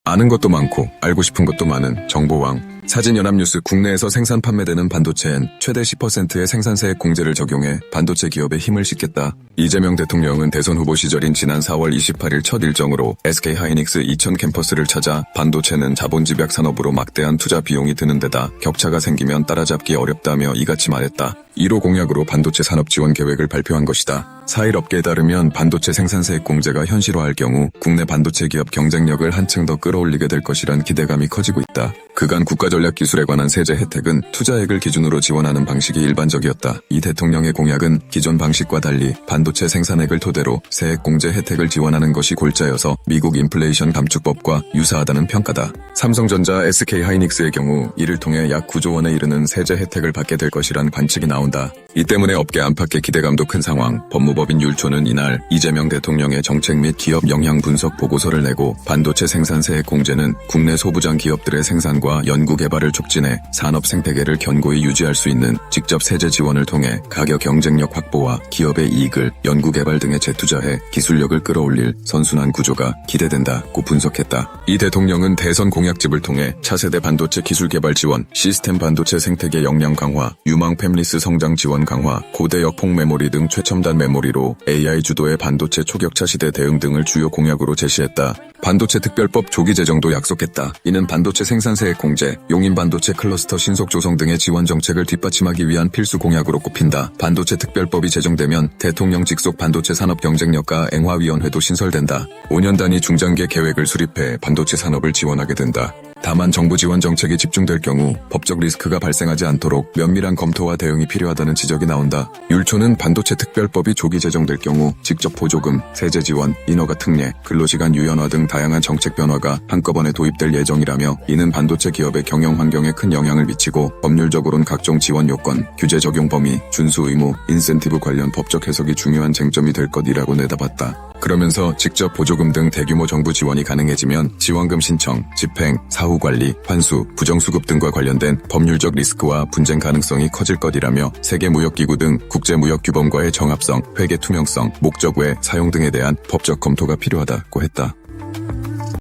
아는 것도 많고 알고 싶은 것도 많은 정보왕. 사진연합뉴스. 국내에서 생산 판매되는 반도체엔 최대 10%의 생산세액 공제를 적용해 반도체 기업의 힘을 싣겠다. 이재명 대통령은 대선 후보 시절인 지난 4월 28일 첫 일정으로 SK하이닉스 이천 캠퍼스를 찾아 반도체는 자본 집약 산업으로 막대한 투자 비용이 드는 데다 격차가 생기면 따라잡기 어렵다며 이같이 말했다. 1호 공약으로 반도체 산업 지원 계획을 발표한 것이다. 4일 업계에 따르면 반도체 생산세액 공제가 현실화할 경우 국내 반도체 기업 경쟁력을 한층 더 끌어올리게 될 것이란 기대감이 커지고 있다. 그간 국가전략기술에 관한 세제 혜택은 투자액을 기준으로 지원하는 방식이 일반적이었다. 이 대통령의 공약은 기존 방식과 달리 반도체 생산액을 토대로 세액 공제 혜택을 지원하는 것이 골자여서 미국 인플레이션 감축법과 유사하다는 평가다. 삼성전자, SK하이닉스의 경우 이를 통해 약 9조 원에 이르는 세제 혜택을 받게 될 것이란 관측이 나온다. 이 때문에 업계 안팎의 기대감도 큰 상황. 법무법인 율촌은 이날 이재명 대통령의 정책 및 기업 영향 분석 보고서를 내고 반도체 생산세액 공제는 국내 소부장 기업들의 생산과 연구 개발을 촉진해 산업 생태계를 견고히 유지할 수 있는 직접 세제 지원을 통해 가격 경쟁력 확보와 기업의 이익을 연구 개발 등에 재투자해 기술력을 끌어올릴 선순환 구조가 기대된다고 분석했다. 이 대통령은 대선 공약집을 통해 차세대 반도체 기술 개발 지원, 시스템 반도체 생태계 역량 강화, 유망 팹리스 성장 지원 강화, 고대역 폭 메모리 등 최첨단 메모리로 AI 주도의 반도체 초격차 시대 대응 등을 주요 공약으로 제시했다. 반도체 특별법 조기 제정도 약속했다. 이는 반도체 생산세액 공제, 용인 반도체 클러스터 신속 조성 등의 지원 정책을 뒷받침하기 위한 필수 공약으로 꼽힌다. 반도체 특별법이 제정되면 대통령 직속 반도체 산업 경쟁력과 앵화위원회도 신설된다. 5년 단위 중장기 계획을 수립해 반도체 산업을 지원하게 된다. 다만 정부 지원 정책이 집중될 경우 법적 리스크가 발생하지 않도록 면밀한 검토와 대응이 필요하다는 지적이 나온다. 율촌은 반도체 특별법이 조기 제정될 경우 직접 보조금, 세제 지원, 인허가 특례, 근로시간 유연화 등 다양한 정책 변화가 한꺼번에 도입될 예정이라며 이는 반도체 기업의 경영 환경에 큰 영향을 미치고 법률적으로는 각종 지원 요건, 규제 적용 범위, 준수 의무, 인센티브 관련 법적 해석이 중요한 쟁점이 될 것이라고 내다봤다. 그러면서 직접 보조금 등 대규모 정부 지원이 가능해지면 지원금 신청, 집행, 사후 관리, 환수, 부정수급 등과 관련된 법률적 리스크와 분쟁 가능성이 커질 것이라며 세계무역기구 등 국제무역규범과의 정합성, 회계 투명성, 목적 외 사용 등에 대한 법적 검토가 필요하다고 했다.